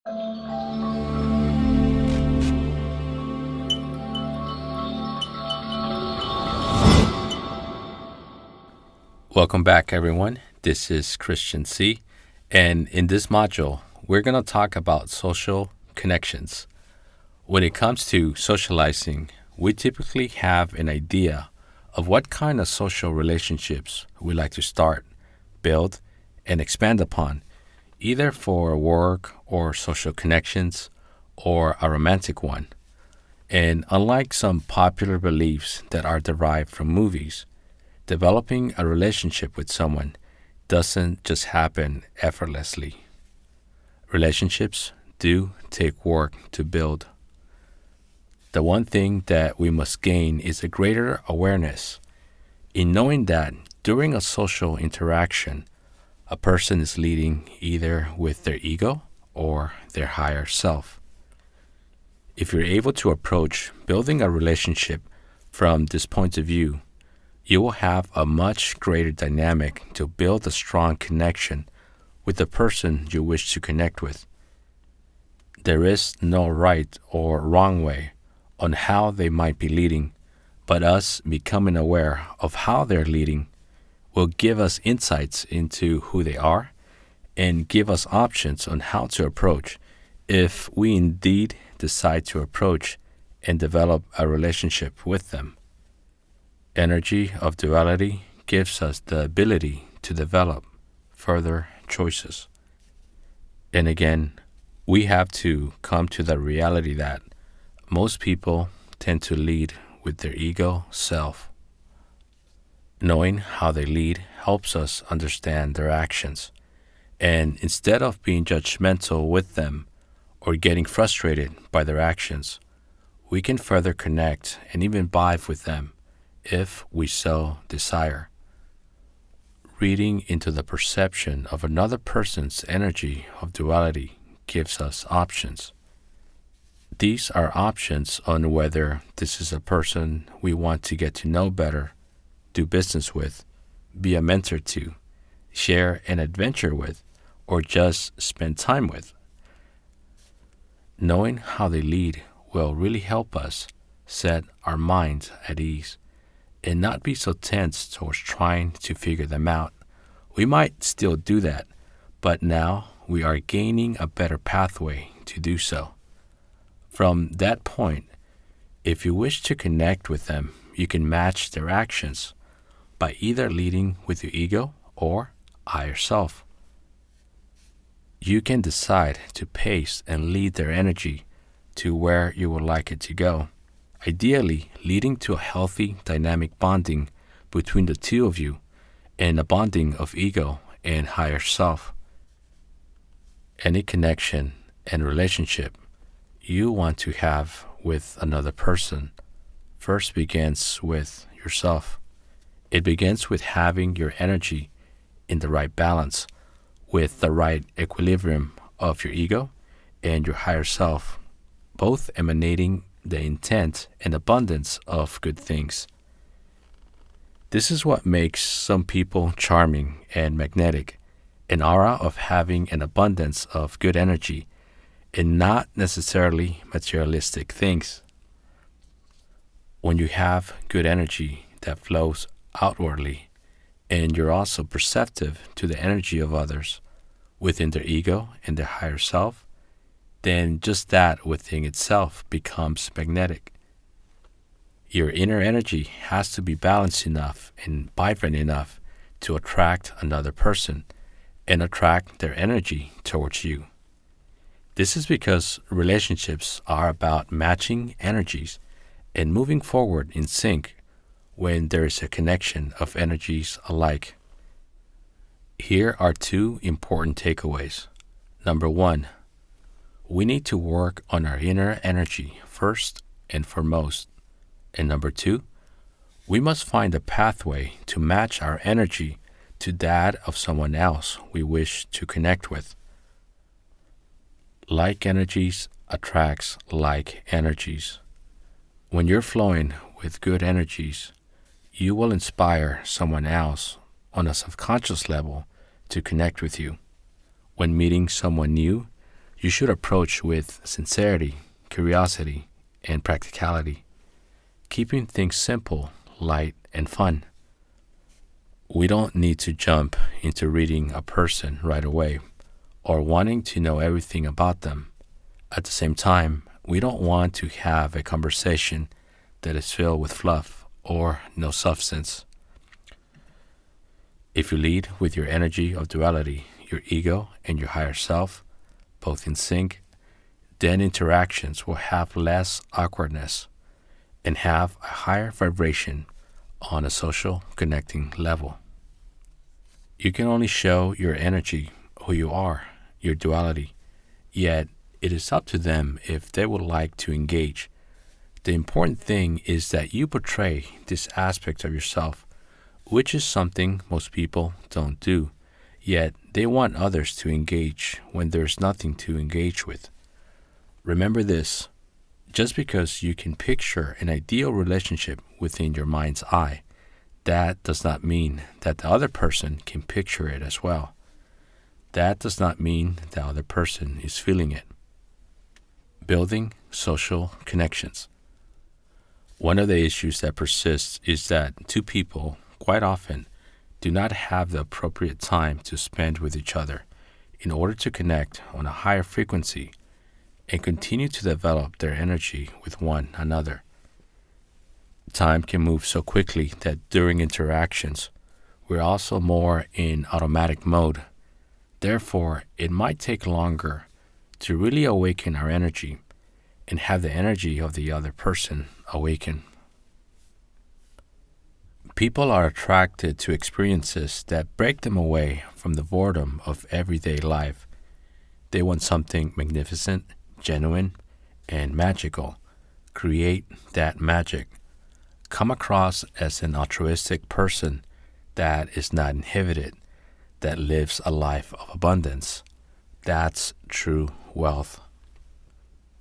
Welcome back, everyone. This is Christian C. And in this module, we're going to talk about social connections. When it comes to socializing, we typically have an idea of what kind of social relationships we like to start, build, and expand upon, either for work or social connections or a romantic one. And unlike some popular beliefs that are derived from movies, developing a relationship with someone doesn't just happen effortlessly. Relationships do take work to build. The one thing that we must gain is a greater awareness in knowing that during a social interaction, a person is leading either with their ego or their higher self. If you're able to approach building a relationship from this point of view, you will have a much greater dynamic to build a strong connection with the person you wish to connect with. There is no right or wrong way on how they might be leading, but us becoming aware of how they're leading will give us insights into who they are and give us options on how to approach if we indeed decide to approach and develop a relationship with them. Energy of duality gives us the ability to develop further choices. And again, we have to come to the reality that most people tend to lead with their ego self. Knowing how they lead helps us understand their actions. And instead of being judgmental with them or getting frustrated by their actions, we can further connect and even vibe with them if we so desire. Reading into the perception of another person's energy of duality gives us options. These are options on whether this is a person we want to get to know better, do business with, be a mentor to, share an adventure with, or just spend time with. Knowing how they lead will really help us set our minds at ease and not be so tense towards trying to figure them out. We might still do that, but now we are gaining a better pathway to do so. From that point, if you wish to connect with them, you can match their actions by either leading with your ego or higher self. You can decide to pace and lead their energy to where you would like it to go, ideally leading to a healthy dynamic bonding between the two of you and a bonding of ego and higher self. Any connection and relationship you want to have with another person first begins with yourself. It begins with having your energy in the right balance, with the right equilibrium of your ego and your higher self, both emanating the intent and abundance of good things. This is what makes some people charming and magnetic, an aura of having an abundance of good energy and not necessarily materialistic things. When you have good energy that flows outwardly, and you're also perceptive to the energy of others within their ego and their higher self, then just that within itself becomes magnetic. Your inner energy has to be balanced enough and vibrant enough to attract another person and attract their energy towards you. This is because relationships are about matching energies and moving forward in sync when there is a connection of energies alike. Here are two important takeaways. Number one, we need to work on our inner energy first and foremost. And number two, we must find a pathway to match our energy to that of someone else we wish to connect with. Like energies attracts like energies. When you're flowing with good energies, you will inspire someone else on a subconscious level to connect with you. When meeting someone new, You should approach with sincerity, curiosity, and practicality, keeping things simple, light, and fun. We don't need to jump into reading a person right away or wanting to know everything about them. At the same time, we don't want to have a conversation that is filled with fluff or no substance. If you lead with your energy of duality, your ego and your higher self, both in sync, then interactions will have less awkwardness and have a higher vibration on a social connecting level. You can only show your energy, who you are, your duality, yet it is up to them if they would like to engage. The important thing is that you portray this aspect of yourself, which is something most people don't do, yet they want others to engage when there's nothing to engage with. Remember this, just because you can picture an ideal relationship within your mind's eye, that does not mean that the other person can picture it as well. That does not mean the other person is feeling it. Building social connections. One of the issues that persists is that two people, quite often, do not have the appropriate time to spend with each other in order to connect on a higher frequency and continue to develop their energy with one another. Time can move so quickly that during interactions, we're also more in automatic mode. Therefore, it might take longer to really awaken our energy and have the energy of the other person awaken. People are attracted to experiences that break them away from the boredom of everyday life. They want something magnificent, genuine, and magical. Create that magic. Come across as an altruistic person that is not inhibited, that lives a life of abundance. That's true wealth.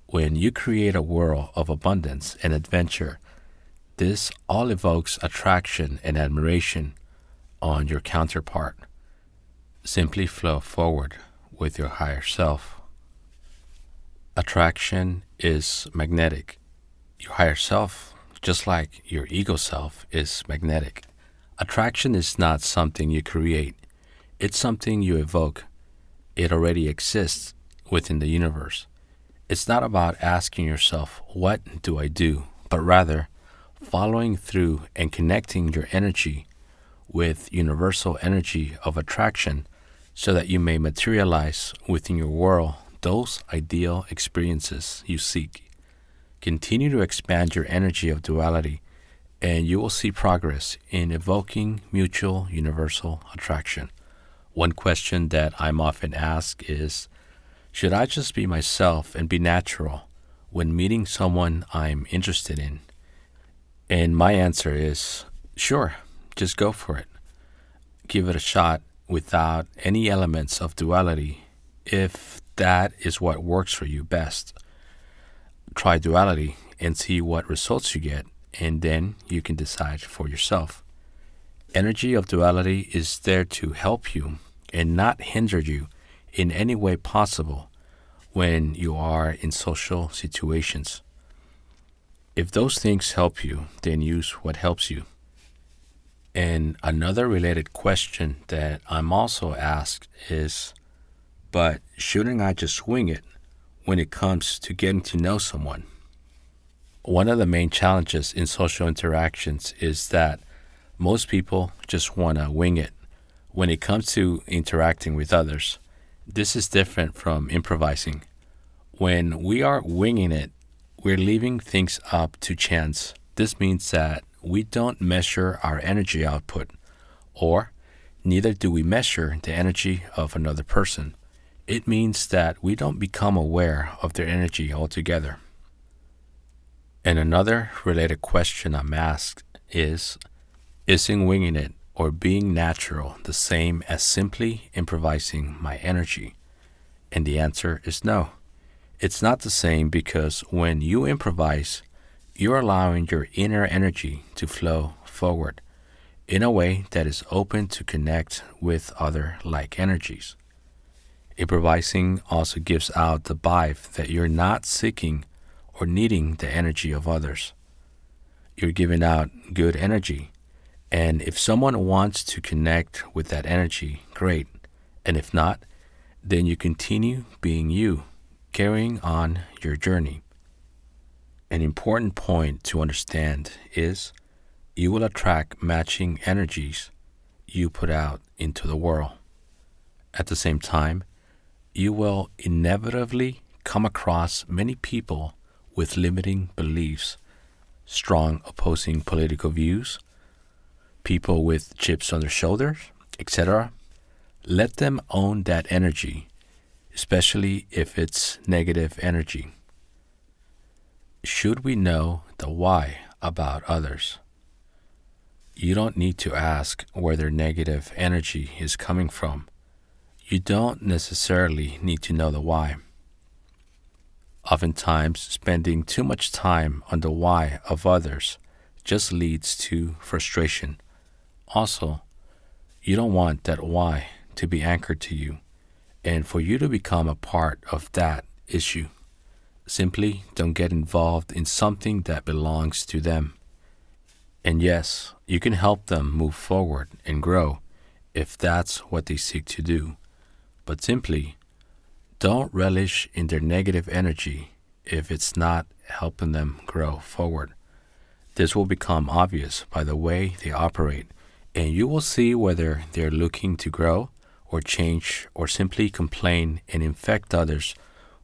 When you create a world of abundance and adventure, this all evokes attraction and admiration on your counterpart. Simply flow forward with your higher self. Attraction is magnetic. Your higher self, just like your ego self, is magnetic. Attraction is not something you create. It's something you evoke. It already exists within the universe. It's not about asking yourself, what do I do? But rather, following through and connecting your energy with universal energy of attraction so that you may materialize within your world those ideal experiences you seek. Continue to expand your energy of duality, and you will see progress in evoking mutual universal attraction. One question that I'm often asked is, should I just be myself and be natural when meeting someone I'm interested in? And my answer is, sure, just go for it. Give it a shot without any elements of duality if that is what works for you best. Try duality and see what results you get, and then you can decide for yourself. Energy of duality is there to help you and not hinder you in any way possible when you are in social situations. If those things help you, then use what helps you. And another related question that I'm also asked is, but shouldn't I just wing it when it comes to getting to know someone? One of the main challenges in social interactions is that most people just want to wing it when it comes to interacting with others. This is different from improvising. When we are winging it, we're leaving things up to chance. This means that we don't measure our energy output, or neither do we measure the energy of another person. It means that we don't become aware of their energy altogether. And another related question I'm asked is in winging it or being natural the same as simply improvising my energy? And the answer is no. It's not the same, because when you improvise, you're allowing your inner energy to flow forward in a way that is open to connect with other like energies. Improvising also gives out the vibe that you're not seeking or needing the energy of others. You're giving out good energy. And if someone wants to connect with that energy, great. And if not, then you continue being you, carrying on your journey. An important point to understand is you will attract matching energies you put out into the world. At the same time, you will inevitably come across many people with limiting beliefs, strong opposing political views, people with chips on their shoulders, etc. Let them own that energy, especially if it's negative energy. Should we know the why about others? You don't need to ask where their negative energy is coming from. You don't necessarily need to know the why. Oftentimes, spending too much time on the why of others just leads to frustration. Also, you don't want that why to be anchored to you and for you to become a part of that issue. Simply don't get involved in something that belongs to them. And yes, you can help them move forward and grow if that's what they seek to do. But simply don't relish in their negative energy if it's not helping them grow forward. This will become obvious by the way they operate, and you will see whether they're looking to grow or change or simply complain and infect others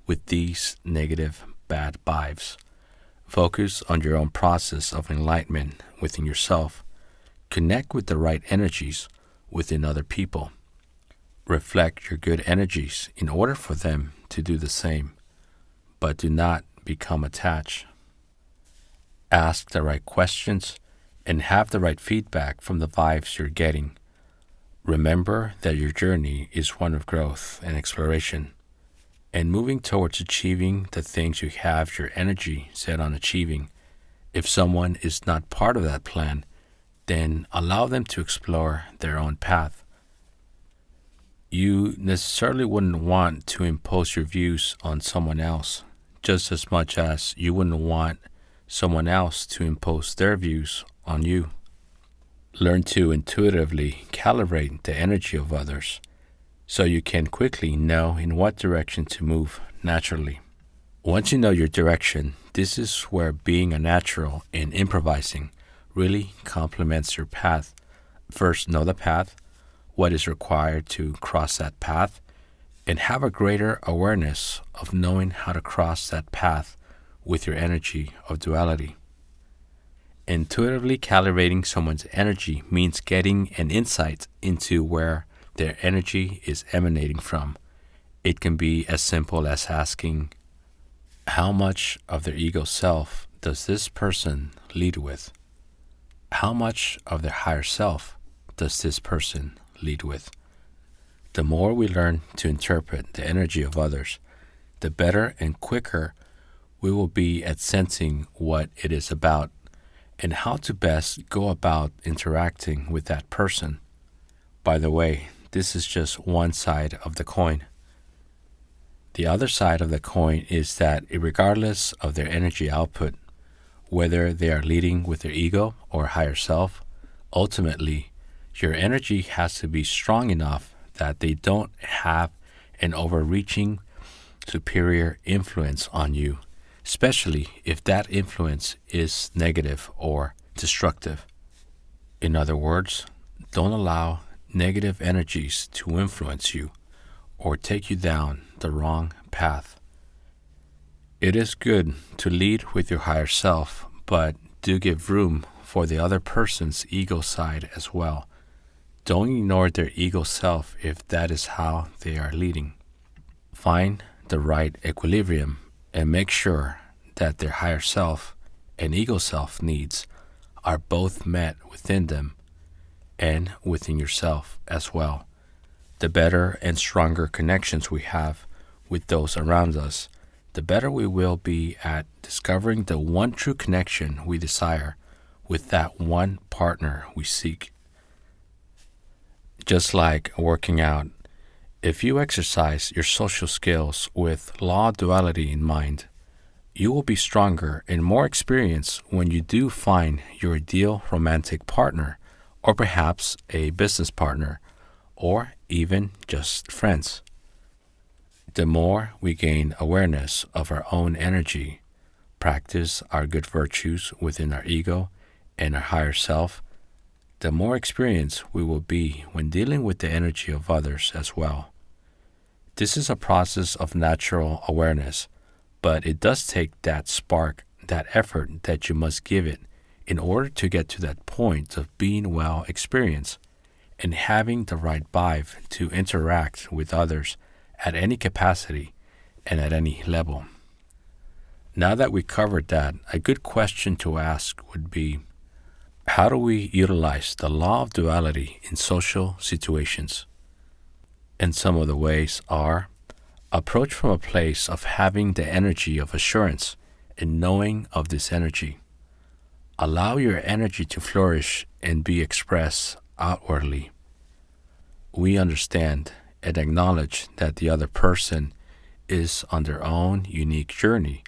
with these negative bad vibes. Focus on your own process of enlightenment within yourself. Connect with the right energies within other people. Reflect your good energies in order for them to do the same, but do not become attached. Ask the right questions and have the right feedback from the vibes you're getting. Remember that your journey is one of growth and exploration, and moving towards achieving the things you have your energy set on achieving. If someone is not part of that plan, then allow them to explore their own path. You necessarily wouldn't want to impose your views on someone else, just as much as you wouldn't want someone else to impose their views on you. Learn to intuitively calibrate the energy of others so you can quickly know in what direction to move naturally. Once you know your direction, this is where being a natural and improvising really complements your path. First, know the path, what is required to cross that path, and have a greater awareness of knowing how to cross that path with your energy of duality. Intuitively calibrating someone's energy means getting an insight into where their energy is emanating from. It can be as simple as asking, how much of their ego self does this person lead with? How much of their higher self does this person lead with? The more we learn to interpret the energy of others, the better and quicker we will be at sensing what it is about and how to best go about interacting with that person. By the way, this is just one side of the coin. The other side of the coin is that regardless of their energy output, whether they are leading with their ego or higher self, ultimately, your energy has to be strong enough that they don't have an overreaching, superior influence on you, especially if that influence is negative or destructive. In other words, don't allow negative energies to influence you or take you down the wrong path. It is good to lead with your higher self, but do give room for the other person's ego side as well. Don't ignore their ego self if that is how they are leading. Find the right equilibrium and make sure that their higher self and ego self needs are both met within them and within yourself as well. The better and stronger connections we have with those around us, the better we will be at discovering the one true connection we desire with that one partner we seek. Just like working out, If you exercise your social skills with law duality in mind, you will be stronger and more experienced when you do find your ideal romantic partner, or perhaps a business partner, or even just friends. The more we gain awareness of our own energy, practice our good virtues within our ego and our higher self, the more experienced we will be when dealing with the energy of others as well. This is a process of natural awareness, but it does take that spark, that effort that you must give it in order to get to that point of being well experienced and having the right vibe to interact with others at any capacity and at any level. Now that we covered that, a good question to ask would be, how do we utilize the law of duality in social situations? And some of the ways are: approach from a place of having the energy of assurance and knowing of this energy. Allow your energy to flourish and be expressed outwardly. We understand and acknowledge that the other person is on their own unique journey.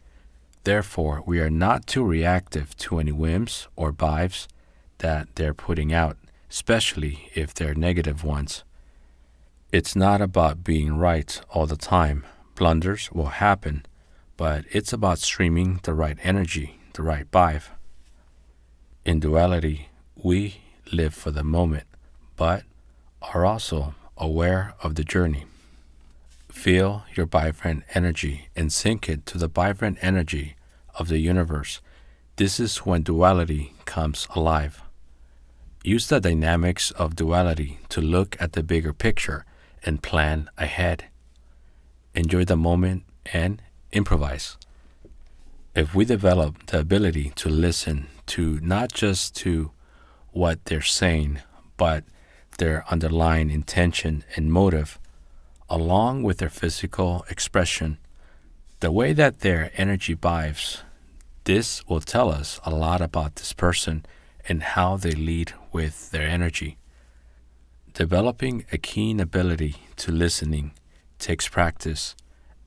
Therefore, we are not too reactive to any whims or vibes that they're putting out, especially if they're negative ones. It's not about being right all the time. Blunders will happen, but it's about streaming the right energy, the right vibe. In duality, we live for the moment, but are also aware of the journey. Feel your vibrant energy and sync it to the vibrant energy of the universe. This is when duality comes alive. Use the dynamics of duality to look at the bigger picture and plan ahead. Enjoy the moment and improvise. If we develop the ability to listen to not just to what they're saying, but their underlying intention and motive, along with their physical expression, the way that their energy vibes, this will tell us a lot about this person and how they lead with their energy. Developing a keen ability to listening takes practice,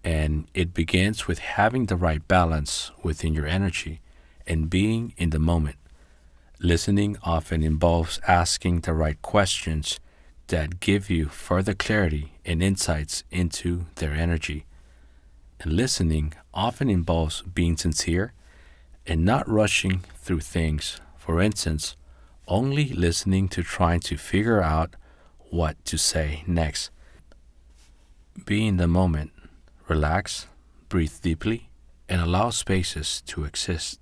and it begins with having the right balance within your energy and being in the moment. Listening often involves asking the right questions that give you further clarity and insights into their energy. And listening often involves being sincere and not rushing through things. For instance, only listening to trying to figure out what to say next. Be in the moment, relax, breathe deeply, and allow spaces to exist.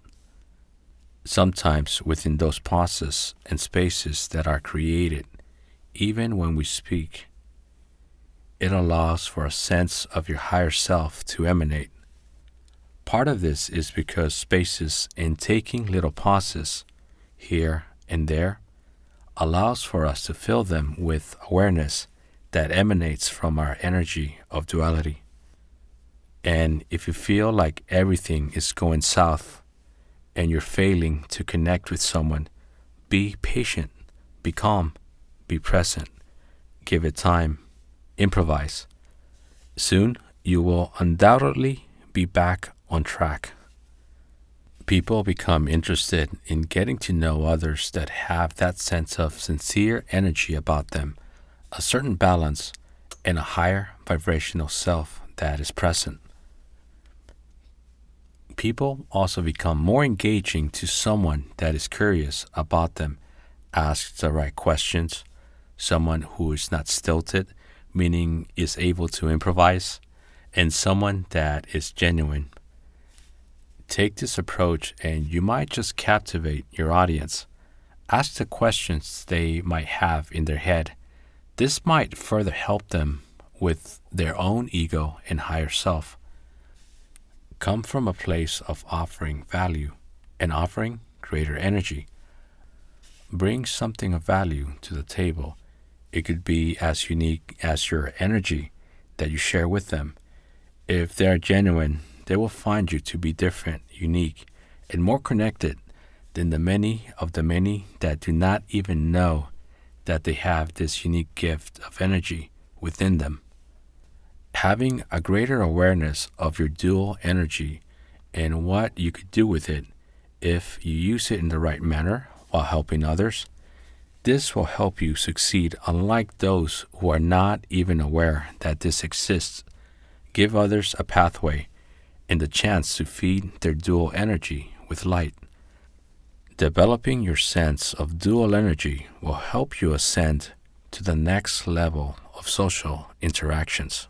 Sometimes within those pauses and spaces that are created, even when we speak, it allows for a sense of your higher self to emanate. Part of this is because spaces in taking little pauses here and there allows for us to fill them with awareness that emanates from our energy of duality. And if you feel like everything is going south and you're failing to connect with someone, be patient, be calm, be present, give it time, improvise. Soon you will undoubtedly be back on track. People become interested in getting to know others that have that sense of sincere energy about them, a certain balance, and a higher vibrational self that is present. People also become more engaging to someone that is curious about them, asks the right questions, someone who is not stilted, meaning is able to improvise, and someone that is genuine. Take this approach and you might just captivate your audience. Ask the questions they might have in their head. This might further help them with their own ego and higher self. Come from a place of offering value and offering greater energy. Bring something of value to the table. It could be as unique as your energy that you share with them. If they are genuine, they will find you to be different, unique, and more connected than the many that do not even know that they have this unique gift of energy within them. Having a greater awareness of your dual energy and what you could do with it if you use it in the right manner while helping others, this will help you succeed unlike those who are not even aware that this exists. Give others a pathway and the chance to feed their dual energy with light. Developing your sense of dual energy will help you ascend to the next level of social interactions.